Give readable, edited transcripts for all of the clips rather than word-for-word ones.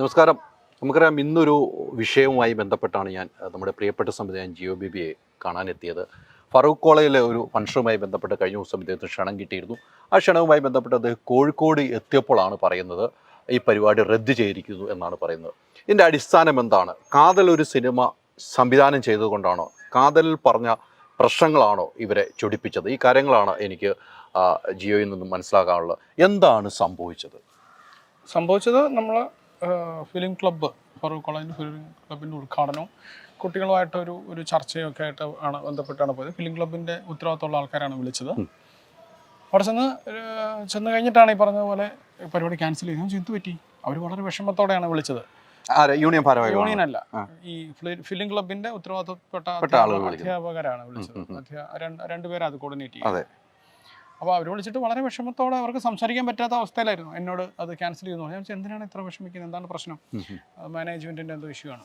നമസ്കാരം. നമുക്കറിയാം, ഇന്നൊരു വിഷയവുമായി ബന്ധപ്പെട്ടാണ് ഞാൻ നമ്മുടെ പ്രിയപ്പെട്ട സംവിധായകൻ ജിയോ ബേബിയെ കാണാനെത്തിയത്. ഫറൂഖ് കോളേജിലെ ഒരു ഫംഗ്ഷനുമായി ബന്ധപ്പെട്ട് കഴിഞ്ഞ ദിവസം ഇദ്ദേഹത്തിന് ക്ഷണം കിട്ടിയിരുന്നു. ആ ക്ഷണവുമായി ബന്ധപ്പെട്ട് അദ്ദേഹം കോഴിക്കോട് എത്തിയപ്പോഴാണ് പറയുന്നത് ഈ പരിപാടി റദ്ദ് ചെയ്തിരിക്കുന്നു എന്നാണ് പറയുന്നത്. ഇതിൻ്റെ അടിസ്ഥാനം എന്താണ്? കാതൽ ഒരു സിനിമ സംവിധാനം ചെയ്തുകൊണ്ടാണോ, കാതലിൽ പറഞ്ഞ പ്രശ്നങ്ങളാണോ ഇവരെ ചൊടിപ്പിച്ചത്? ഈ കാര്യങ്ങളാണ് എനിക്ക് ജിയോയിൽ നിന്നും മനസ്സിലാക്കാനുള്ളത്. എന്താണ് സംഭവിച്ചത് നമ്മൾ ഫിലിം ക്ലബ്ബ്, ഫറൂഖ് കോളേജിൻ്റെ ഫിലിം ക്ലബിൻ്റെ ഉദ്ഘാടനവും കുട്ടികളുമായിട്ടൊരു ചർച്ചയൊക്കെ ആയിട്ട് ബന്ധപ്പെട്ടാണ് പോയത്. ഫിലിം ക്ലബിൻ്റെ ഉത്തരവാദിത്തമുള്ള ആൾക്കാരാണ് വിളിച്ചത്. അവിടെ ചെന്ന് കഴിഞ്ഞിട്ടാണ് ഈ പറഞ്ഞ പോലെ പരിപാടി ക്യാൻസൽ ചെയ്തത്. എന്ത് പറ്റി? അവർ വളരെ വിഷമത്തോടെയാണ് വിളിച്ചത്. യൂണിയൻ അല്ല, ഈ ഫിലിം ക്ലബിൻ്റെ ഉത്തരവാദിത്തപ്പെട്ട അധ്യാപകരാണ് വിളിച്ചത്. രണ്ടുപേരും അത് കോർഡിനേറ്റ് ചെയ്യും. അപ്പോൾ അവർ വിളിച്ചിട്ട് വളരെ വിഷമത്തോടെ, അവർക്ക് സംസാരിക്കാൻ പറ്റാത്ത അവസ്ഥയിലായിരുന്നു. എന്നോട് അത് ക്യാൻസൽ ചെയ്യുന്നു. ഞാൻ വെച്ചാൽ എന്തിനാണ് ഇത്ര വിഷമിക്കുന്നത്, എന്താണ് പ്രശ്നം? മാനേജ്മെൻറ്റിൻ്റെ എന്തോ ഇഷ്യൂ ആണ്.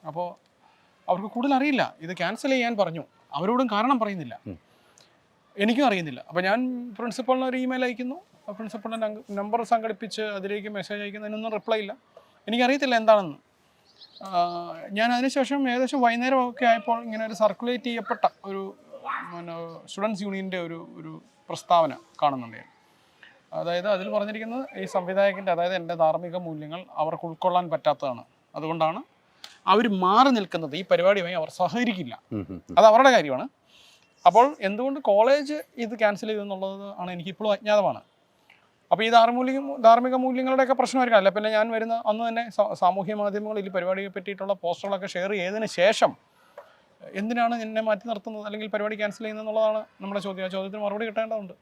അപ്പോൾ അവർക്ക് കൂടുതൽ അറിയില്ല. ഇത് ക്യാൻസൽ ചെയ്യാൻ പറഞ്ഞു, അവരോടും കാരണം പറയുന്നില്ല, എനിക്കും അറിയുന്നില്ല. അപ്പോൾ ഞാൻ പ്രിൻസിപ്പളിന് ഒരു ഇമെയിൽ അയക്കുന്നു. പ്രിൻസിപ്പളിൻ്റെ നമ്പർ സംഘടിപ്പിച്ച് അതിലേക്ക് മെസ്സേജ് അയക്കുന്നതിനൊന്നും റിപ്ലൈ ഇല്ല. എനിക്കറിയത്തില്ല എന്താണെന്ന്. ഞാൻ അതിനുശേഷം ഏകദേശം വൈകുന്നേരമൊക്കെ ആയപ്പോൾ ഇങ്ങനെ ഒരു സർക്കുലേറ്റ് ചെയ്യപ്പെട്ട ഒരു സ്റ്റുഡൻസ് യൂണിയൻ്റെ ഒരു പ്രസ്താവന കാണുന്നുണ്ടായിരുന്നു. അതായത് അതിൽ പറഞ്ഞിരിക്കുന്നത്, ഈ സംവിധായകൻ്റെ, അതായത് എൻ്റെ ധാർമ്മിക മൂല്യങ്ങൾ അവർക്ക് ഉൾക്കൊള്ളാൻ പറ്റാത്തതാണ്, അതുകൊണ്ടാണ് അവർ മാറി നിൽക്കുന്നത്, ഈ പരിപാടിയുമായി അവർ സഹകരിക്കില്ല. അത് അവരുടെ കാര്യമാണ്. അപ്പോൾ എന്തുകൊണ്ട് കോളേജ് ഇത് ക്യാൻസൽ ചെയ്തെന്നുള്ളത് ആണ് എനിക്കിപ്പോഴും അജ്ഞാതമാണ്. അപ്പോൾ ഈ ധാർമ്മിക മൂല്യങ്ങളുടെയൊക്കെ പ്രശ്നമായിരിക്കും. അല്ല പിന്നെ ഞാൻ വരുന്ന അന്ന് തന്നെ സാമൂഹ്യ മാധ്യമങ്ങളിൽ ഈ പരിപാടിയെ പറ്റിയിട്ടുള്ള പോസ്റ്ററുകളൊക്കെ ഷെയർ ചെയ്തതിന് ശേഷം എന്തിനാണ് എന്നെ മാറ്റി നിർത്തുന്നത് അല്ലെങ്കിൽ പരിപാടി ക്യാൻസൽ ചെയ്യുന്നത് എന്നുള്ളതാണ് നമ്മുടെ ചോദ്യം. ആ ചോദ്യത്തിന് മറുപടി കിട്ടേണ്ടതുണ്ട്.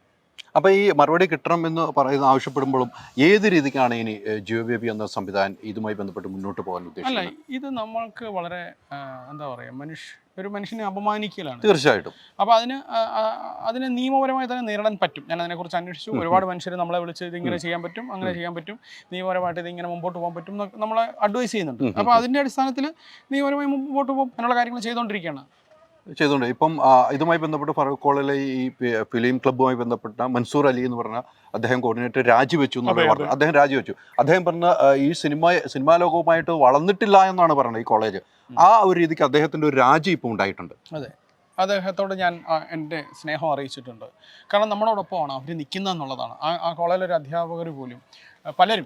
അപ്പോൾ ഈ മറുപടി കിട്ടണം എന്ന് ആവശ്യപ്പെടുമ്പോഴും ഏത് രീതിക്കാണ് ഇനി ജിയോ ബേബി എന്ന സംവിധാനം ഇതുമായി ബന്ധപ്പെട്ട് മുന്നോട്ട് പോകാൻ ഉദ്ദേശിക്കുന്നത്? അല്ല, ഇത് നമ്മൾക്ക് വളരെ എന്താ പറയുക, ഒരു മനുഷ്യനെ അപമാനിക്കലാണ്. തീർച്ചയായിട്ടും. അപ്പോൾ അതിനെ നിയമപരമായി തന്നെ നേരിടാൻ പറ്റും. ഞാൻ അതിനെക്കുറിച്ച് അന്വേഷിച്ചു. ഒരുപാട് മനുഷ്യർ നമ്മളെ വിളിച്ച് ഇതിങ്ങനെ ചെയ്യാൻ പറ്റും, അങ്ങനെ ചെയ്യാൻ പറ്റും, നിയമപരമായിട്ട് ഇതിങ്ങനെ മുമ്പോട്ട് പോകാൻ പറ്റും എന്നൊക്കെ നമ്മളെ അഡ്വൈസ് ചെയ്യുന്നുണ്ട്. അപ്പോൾ അതിൻ്റെ അടിസ്ഥാനത്തിൽ നിയമപരമായി മുമ്പോട്ട് പോകും എന്നുള്ള കാര്യങ്ങൾ ചെയ്തുകൊണ്ടിരിക്കുകയാണ്. ഇപ്പം ഇതുമായി ബന്ധപ്പെട്ട് ഫറൂഖ് കോളേജിലെ ഈ ഫിലിം ക്ലബ്ബുമായി ബന്ധപ്പെട്ട മൻസൂർ അലി എന്ന് പറഞ്ഞ അദ്ദേഹം കോർഡിനേറ്റർ രാജിവെച്ചു എന്നാണ് പറഞ്ഞത്. അദ്ദേഹം രാജിവെച്ചു. അദ്ദേഹം പറഞ്ഞ ഈ സിനിമാ ലോകവുമായിട്ട് വളർന്നിട്ടില്ല എന്നാണ് പറയുന്നത് ഈ കോളേജ്. ആ ഒരു രീതിക്ക് അദ്ദേഹത്തിൻ്റെ ഒരു രാജി ഇപ്പോൾ ഉണ്ടായിട്ടുണ്ട്. അതെ, അദ്ദേഹത്തോട് ഞാൻ എൻ്റെ സ്നേഹം അറിയിച്ചിട്ടുണ്ട്. കാരണം നമ്മളോടൊപ്പമാണ് അവർ നിൽക്കുന്നത് എന്നുള്ളതാണ്. ആ കോളേജിലൊരു അധ്യാപകർ പോലും പലരും,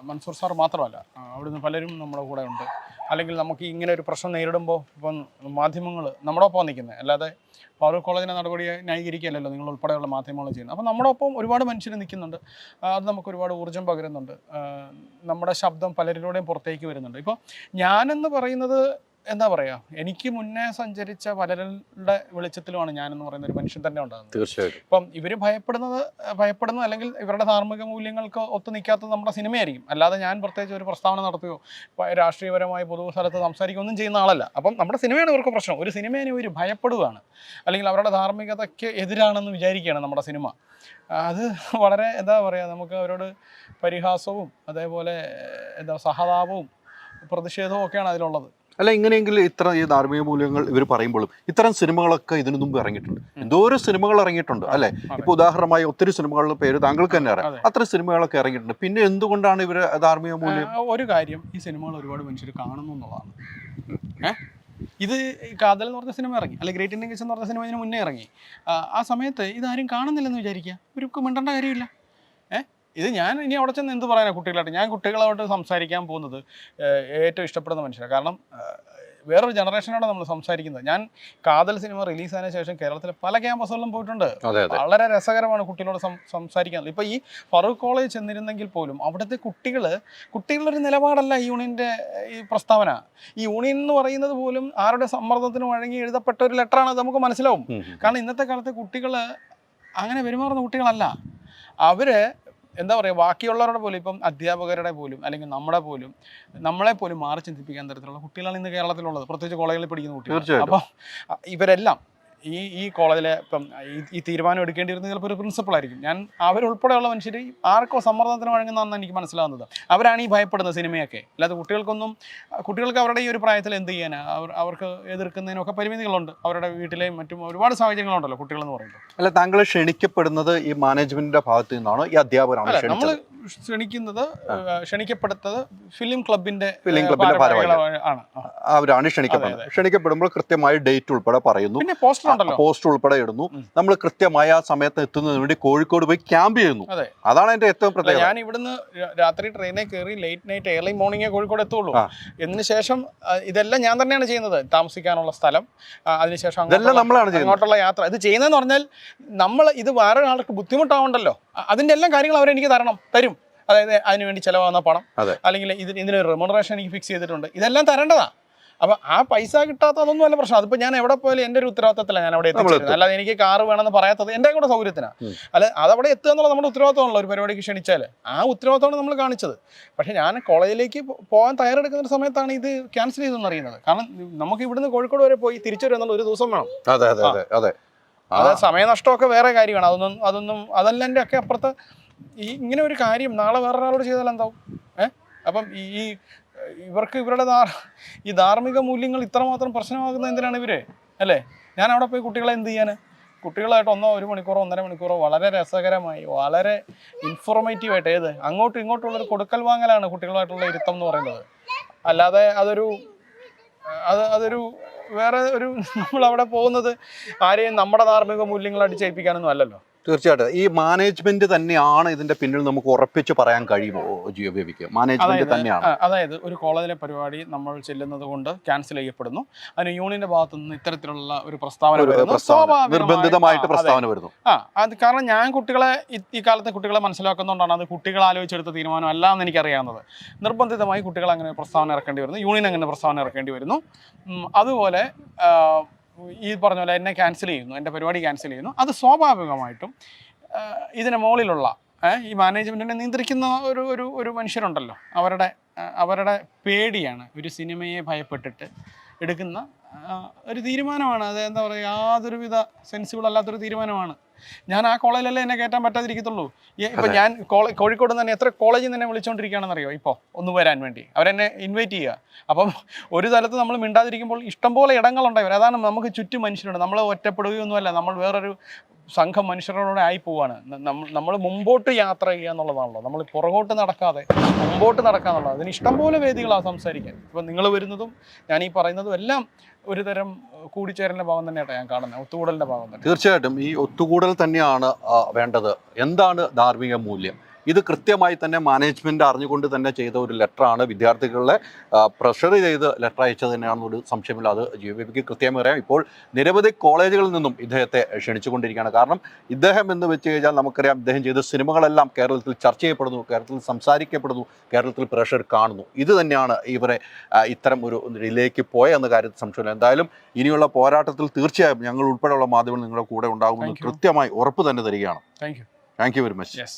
മൻസൂർ സാർ മാത്രമല്ല, അവിടുന്ന് പലരും നമ്മുടെ കൂടെ ഉണ്ട്. അല്ലെങ്കിൽ നമുക്ക് ഇങ്ങനെ ഒരു പ്രശ്നം നേരിടുമ്പോൾ ഇപ്പം മാധ്യമങ്ങൾ നമ്മുടെ ഒപ്പം നിൽക്കുന്നത്, അല്ലാതെ ഫറൂഖ് കോളേജിൻ്റെ നടപടിയെ ന്യായീകരിക്കുകയല്ലല്ലോ നിങ്ങൾ ഉൾപ്പെടെയുള്ള മാധ്യമങ്ങൾ ചെയ്യുന്നത്. അപ്പോൾ നമ്മുടെ ഒപ്പം ഒരുപാട് മനുഷ്യർ നിൽക്കുന്നുണ്ട്. അത് നമുക്ക് ഒരുപാട് ഊർജ്ജം പകരുന്നുണ്ട്. നമ്മുടെ ശബ്ദം പലരിലൂടെയും പുറത്തേക്ക് വരുന്നുണ്ട്. ഇപ്പോൾ ഞാനെന്ന് പറയുന്നത് എന്താ പറയുക, എനിക്ക് മുന്നേ സഞ്ചരിച്ച പലരുടെ വെളിച്ചത്തിലുമാണ് ഞാനെന്ന് പറയുന്ന ഒരു മനുഷ്യൻ തന്നെ ഉണ്ടാകുന്നത്. തീർച്ചയായിട്ടും. ഇപ്പം ഇവർ ഭയപ്പെടുന്നത് അല്ലെങ്കിൽ ഇവരുടെ ധാർമ്മിക മൂല്യങ്ങൾക്ക് ഒത്തു നിൽക്കാത്തത് നമ്മുടെ സിനിമയായിരിക്കും. അല്ലാതെ ഞാൻ പ്രത്യേകിച്ച് ഒരു പ്രസ്താവന നടത്തുകയോ രാഷ്ട്രീയപരമായി പൊതു സ്ഥലത്ത് സംസാരിക്കുകയോ ഒന്നും ചെയ്യുന്ന ആളല്ല. അപ്പം നമ്മുടെ സിനിമയാണ് ഇവർക്ക് പ്രശ്നം. ഒരു സിനിമേനെ ഇവർ ഭയപ്പെടുകയാണ്, അല്ലെങ്കിൽ അവരുടെ ധാർമ്മികതയ്ക്ക് എതിരാണെന്ന് വിചാരിക്കുകയാണ് നമ്മുടെ സിനിമ. അത് വളരെ എന്താ പറയുക, നമുക്ക് അവരോട് പരിഹാസവും അതേപോലെ സഹതാപവും പ്രതിഷേധവും ഒക്കെയാണ് അതിലുള്ളത്. അല്ല, ഇങ്ങനെയെങ്കിൽ ഈ ധാർമ്മിക മൂല്യങ്ങൾ ഇവർ പറയുമ്പോഴും ഇത്തരം സിനിമകളൊക്കെ ഇതിനു മുമ്പ് ഇറങ്ങിയിട്ടുണ്ട്. എന്തോരം സിനിമകൾ ഇറങ്ങിയിട്ടുണ്ട് അല്ലേ? ഇപ്പോൾ ഉദാഹരണമായി ഒത്തിരി സിനിമകളുടെ പേര് താങ്കൾക്ക് തന്നെ അറിയാം. അത്ര സിനിമകളൊക്കെ ഇറങ്ങിയിട്ടുണ്ട്. പിന്നെ എന്തുകൊണ്ടാണ് ഇവർ ധാർമ്മിക മൂല്യം? ഒരു കാര്യം, ഈ സിനിമകൾ ഒരുപാട് മനുഷ്യർ കാണുന്നു എന്നുള്ളതാണ്. ഇത് കാതൽ എന്ന് പറഞ്ഞ സിനിമ ഇറങ്ങി, അല്ലെങ്കിൽ ഗ്രേറ്റ് ഇന്ത്യൻ കിച്ചൻ എന്ന് പറഞ്ഞ സിനിമ ഇതിന് മുന്നേ ഇറങ്ങി. ആ സമയത്ത് ഇതാരും കാണുന്നില്ലെന്ന് വിചാരിക്കുക, ഇവർക്ക് മിണ്ടേണ്ട കാര്യമില്ല. ഇത് ഞാൻ ഇനി അവിടെ ചെന്ന് എന്ത് പറയാനാണ് കുട്ടികളായിട്ട്? ഞാൻ കുട്ടികളോട് സംസാരിക്കാൻ പോകുന്നത് ഏറ്റവും ഇഷ്ടപ്പെടുന്ന മനുഷ്യരാണ്. കാരണം വേറൊരു ജനറേഷനോടെ നമ്മൾ സംസാരിക്കുന്നത്. ഞാൻ കാതൽ സിനിമ റിലീസായതിനു ശേഷം കേരളത്തിലെ പല ക്യാമ്പസുകളിലും പോയിട്ടുണ്ട്. വളരെ രസകരമാണ് കുട്ടികളോട് സംസാരിക്കാൻ. ഇപ്പോൾ ഈ ഫറൂഖ് കോളേജ് ചെന്നിരുന്നെങ്കിൽ പോലും അവിടുത്തെ കുട്ടികളുടെ നിലപാടല്ല ഈ യൂണിയൻ്റെ ഈ പ്രസ്താവന. ഈ യൂണിയൻ എന്ന് പറയുന്നത് പോലും ആരുടെ സമ്മർദ്ദത്തിന് വഴങ്ങി എഴുതപ്പെട്ട ഒരു ലെറ്ററാണ്, നമുക്ക് മനസ്സിലാവും. കാരണം ഇന്നത്തെ കാലത്തെ കുട്ടികൾ അങ്ങനെ പെരുമാറുന്ന കുട്ടികളല്ല. അവർ എന്താ പറയുക, ബാക്കിയുള്ളവരുടെ പോലും, ഇപ്പം അധ്യാപകരുടെ പോലും അല്ലെങ്കിൽ നമ്മളെ പോലും മാറി ചിന്തിപ്പിക്കാൻ തരത്തിലുള്ള കുട്ടികളാണ് ഇന്ന് കേരളത്തിലുള്ളത്, പ്രത്യേകിച്ച് കോളേജിൽ പഠിക്കുന്ന കുട്ടികൾ. അപ്പം ഇവരെല്ലാം ഈ കോളേജിലെ ഇപ്പം ഈ തീരുമാനം എടുക്കേണ്ടിയിരുന്നത് ചിലപ്പോൾ ഒരു പ്രിൻസിപ്പളായിരിക്കും. ഞാൻ അവരുൾപ്പെടെയുള്ള മനുഷ്യർ ആർക്കോ സമ്മർദ്ദത്തിന് വഴങ്ങുന്നതെന്ന് എനിക്ക് മനസ്സിലാവുന്നത്. അവരാണ് ഈ ഭയപ്പെടുന്ന സിനിമയൊക്കെ. അല്ലാതെ കുട്ടികൾക്ക് അവരുടെ ഈ ഒരു പ്രായത്തിൽ എന്ത് ചെയ്യാനാണ്? അവർക്ക് എതിർക്കുന്നതിനൊക്കെ പരിമിതികളുണ്ട്. അവരുടെ വീട്ടിലെയും മറ്റും ഒരുപാട് സാഹചര്യങ്ങളുണ്ടല്ലോ കുട്ടികളെന്ന് പറയുമ്പോൾ. അല്ല, താങ്കൾ ക്ഷണിക്കപ്പെടുന്നത് ഈ മാനേജ്മെന്റിന്റെ ഭാഗത്ത് നിന്നാണ്, ഈ അധ്യാപകരാണ് നമ്മൾ ക്ഷണിക്കപ്പെടുന്നത് ഫിലിം ക്ലബിന്റെ ആണ്, അവരാണ് ക്ഷണിക്കപ്പെടുന്നത്. ക്ഷണിക്കപ്പെടുമ്പോൾ കൃത്യമായി ഡേറ്റ് ഉൾപ്പെടെ പറയുന്നു, പിന്നെ പോസ്റ്റർ ഉൾപ്പെടെ ഇടുന്നു. നമ്മൾ കൃത്യമായ ആ സമയത്ത് എത്തുന്നതിന് വേണ്ടി കോഴിക്കോട് പോയി ക്യാമ്പ് ചെയ്യുന്നു. അതാണ് അതിന്റെ ഏറ്റവും പ്രത്യേകത. ഞാൻ ഇവിടുന്ന് രാത്രി ട്രെയിനിൽ കയറി ലേറ്റ് നൈറ്റ് ഏർലി മോർണിംഗേ കോഴിക്കോട് എത്തുള്ളൂ. ഇതിന് ശേഷം ഇതെല്ലാം ഞാൻ തന്നെയാണ് ചെയ്യുന്നത്. താമസിക്കാനുള്ള സ്ഥലം, അതിനുശേഷം അങ്ങോട്ടുള്ള യാത്ര. ഇത് ചെയ്യുന്നതെന്ന് പറഞ്ഞാൽ നമ്മൾ ഇത് വേറെ ആൾക്ക് ബുദ്ധിമുട്ടാവണ്ടല്ലോ. അതിന്റെ എല്ലാം കാര്യങ്ങൾ അവരെനിക്ക് തരും. അതായത് അതിനുവേണ്ടി ചിലവാകുന്ന പണം, അല്ലെങ്കിൽ ഇതിനൊരു റെമ്യൂണറേഷൻ എനിക്ക് ഫിക്സ് ചെയ്തിട്ടുണ്ട്. ഇതെല്ലാം തരേണ്ടതാ. അപ്പോൾ ആ പൈസ കിട്ടാത്തതൊന്നും അല്ല പ്രശ്നം. അതിപ്പോൾ ഞാൻ എവിടെ പോയാലും എൻ്റെ ഒരു ഉത്തരവാദിത്തത്തിലാണ് ഞാൻ അവിടെ എത്തിച്ചേരുന്നത്. അല്ലാതെ എനിക്ക് കാറ് വേണമെന്ന് പറയാത്തത് എൻ്റെ കൂടെ സൗകര്യത്തിനാണ്. അല്ല, അതവിടെ എത്തുക എന്നുള്ളത് നമ്മുടെ ഉത്തരവാദിത്തമാണല്ലോ. ഒരു പരിപാടിക്ക് ക്ഷണിച്ചാൽ ആ ഉത്തരവാദിത്തമാണ് നമ്മൾ കാണിച്ചത്. പക്ഷേ ഞാൻ കോളേജിലേക്ക് പോകാൻ തയ്യാറെടുക്കുന്ന സമയത്താണ് ഇത് ക്യാൻസൽ ചെയ്തെന്ന് അറിയുന്നത്. കാരണം നമുക്ക് ഇവിടുന്ന് കോഴിക്കോട് വരെ പോയി തിരിച്ചു വരിക എന്നുള്ള ഒരു ദിവസം വേണം. അത് സമയനഷ്ടമൊക്കെ വേറെ കാര്യമാണ്. അതെല്ലാം എൻ്റെ ഒക്കെ അപ്പുറത്ത് ഇങ്ങനെ ഒരു കാര്യം നാളെ വേറൊരാളോട് ചെയ്താൽ എന്താവും? അപ്പം ഇവർക്ക് ഇവരുടെ ഈ ധാർമ്മിക മൂല്യങ്ങൾ ഇത്രമാത്രം പ്രശ്നമാകുന്നത് എന്തിനാണ് ഇവര്? അല്ലേ? ഞാൻ അവിടെ പോയി കുട്ടികളെ എന്ത് ചെയ്യാൻ? കുട്ടികളായിട്ട് 1 മണിക്കൂറോ 1.5 മണിക്കൂറോ വളരെ രസകരമായി, വളരെ ഇൻഫോർമേറ്റീവായിട്ട് അങ്ങോട്ടും ഇങ്ങോട്ടുള്ളൊരു കൊടുക്കൽ വാങ്ങലാണ് കുട്ടികളുമായിട്ടുള്ള ഇരുത്തം എന്ന് പറയുന്നത്. അല്ലാതെ അതൊരു വേറെ ഒരു നമ്മളവിടെ പോകുന്നത് ആരെയും നമ്മുടെ ധാർമ്മിക മൂല്യങ്ങൾ അടിച്ചേൽപ്പിക്കാനൊന്നും അല്ലല്ലോ. തീർച്ചയായിട്ടും ഈ മാനേജ്മെന്റ് തന്നെയാണ് ഇതിന്റെ പിന്നിൽ നമുക്ക് ഉറപ്പിച്ച് പറയാൻ കഴിയുമോ ജിയോ ബേബിക്ക്? മാനേജ്മെന്റ് തന്നെയാണ്. അതായത് ഒരു കോളേജിലെ പരിപാടി നമ്മൾ ചെല്ലുന്നത് കൊണ്ട് ക്യാൻസൽ ചെയ്യപ്പെടുന്നു. അതിന് യൂണിയന്റെ ഭാഗത്തു നിന്ന് ഇത്തരത്തിലുള്ള ഒരു പ്രസ്താവന നിർബന്ധിതമായിട്ട് പ്രസ്താവന വരുന്നു. അത് കാരണം ഞാൻ കുട്ടികളെ ഈ കാലത്തെ കുട്ടികളെ മനസ്സിലാക്കുന്നതുകൊണ്ടാണ്. അത് കുട്ടികൾ ആലോചിച്ചെടുത്ത തീരുമാനം അല്ല എന്ന് എനിക്കറിയാവുന്നത്. നിർബന്ധിതമായി കുട്ടികൾ അങ്ങനെ പ്രസ്താവന ഇറക്കേണ്ടി വരുന്നു, യൂണിയൻ അങ്ങനെ പ്രസ്താവന ഇറക്കേണ്ടി വരുന്നു. അതുപോലെ ഈ പറഞ്ഞ പോലെ എന്നെ ക്യാൻസൽ ചെയ്യുന്നു, എൻ്റെ പരിപാടി ക്യാൻസൽ ചെയ്യുന്നു. അത് സ്വാഭാവികമായിട്ടും ഇതിന് മുകളിലുള്ള ഈ മാനേജ്മെൻറ്റിനെ നിയന്ത്രിക്കുന്ന ഒരു മനുഷ്യരുണ്ടല്ലോ, അവരുടെ പേടിയാണ്. ഒരു സിനിമയെ ഭയപ്പെട്ടിട്ട് എടുക്കുന്ന ഒരു തീരുമാനമാണ് അത്. എന്താ പറയുക, യാതൊരുവിധ സെൻസിബിൾ അല്ലാത്തൊരു തീരുമാനമാണ്. ഞാൻ ആ കോളേജിലല്ലേ എന്നെ കയറ്റാൻ പറ്റാതിരിക്കത്തുള്ളൂ. ഇപ്പം ഞാൻ കോഴിക്കോട് തന്നെ എത്ര കോളേജിൽ നിന്ന് എന്നെ വിളിച്ചുകൊണ്ടിരിക്കുകയാണെന്നറിയോ ഇപ്പോൾ ഒന്ന് വരാൻ വേണ്ടി. അവരെന്നെ ഇൻവൈറ്റ് ചെയ്യുക. അപ്പം ഒരു തലത്ത് നമ്മൾ മിണ്ടാതിരിക്കുമ്പോൾ ഇഷ്ടംപോലെ ഇടങ്ങളുണ്ടായി. അതാണ് നമുക്ക് ചുറ്റും മനുഷ്യരുണ്ട്. നമ്മൾ ഒറ്റപ്പെടുകയൊന്നുമല്ല, നമ്മൾ വേറൊരു സംഘം മനുഷ്യരോടെ ആയി പോവാണ്. നമ്മൾ മുമ്പോട്ട് യാത്ര ചെയ്യുക എന്നുള്ളതാണല്ലോ. നമ്മൾ പുറകോട്ട് നടക്കാതെ മുമ്പോട്ട് നടക്കുക എന്നുള്ളത്. അതിന് ഇഷ്ടംപോലെ വേദികളാണ് സംസാരിക്കാൻ. ഇപ്പം നിങ്ങൾ വരുന്നതും ഞാൻ ഈ പറയുന്നതും എല്ലാം ഒരു തരം കൂടിച്ചേരലിൻ്റെ ഭാഗം തന്നെയാട്ടോ ഞാൻ കാണുന്നത്, ഒത്തുകൂടലിൻ്റെ ഭാഗം തന്നെ. തീർച്ചയായിട്ടും ഈ ഒത്തുകൂടൽ തന്നെയാണ് വേണ്ടത്. എന്താണ് ധാർമ്മിക മൂല്യം? ഇത് കൃത്യമായി തന്നെ മാനേജ്മെൻറ്റ് അറിഞ്ഞുകൊണ്ട് തന്നെ ചെയ്ത ഒരു ലെറ്ററാണ്. വിദ്യാർത്ഥികളെ പ്രഷർ ചെയ്ത് ലെറ്റർ അയച്ചത് തന്നെയാണെന്നൊരു സംശയമില്ല. അത് ജിയോ ബേബിക്ക് കൃത്യമായി അറിയാം. ഇപ്പോൾ നിരവധി കോളേജുകളിൽ നിന്നും ഇദ്ദേഹത്തെ ക്ഷണിച്ചുകൊണ്ടിരിക്കുകയാണ്. കാരണം ഇദ്ദേഹം എന്ന് വെച്ച് കഴിഞ്ഞാൽ നമുക്കറിയാം, ഇദ്ദേഹം ചെയ്ത സിനിമകളെല്ലാം കേരളത്തിൽ ചർച്ച ചെയ്യപ്പെടുന്നു, കേരളത്തിൽ സംസാരിക്കപ്പെടുന്നു, കേരളത്തിൽ പ്രഷർ കാണുന്നു. ഇത് തന്നെയാണ് ഇവരെ ഇത്തരം ഒരു ഇതിലേക്ക് പോയ എന്ന കാര്യത്തിൽ സംശയമില്ല. എന്തായാലും ഇനിയുള്ള പോരാട്ടത്തിൽ തീർച്ചയായും ഞങ്ങൾ ഉൾപ്പെടെയുള്ള മാധ്യമങ്ങൾ നിങ്ങളുടെ കൂടെ ഉണ്ടാകുമെന്ന് കൃത്യമായി ഉറപ്പ് തന്നെ തരികയാണ്. Thank you very much. Yes.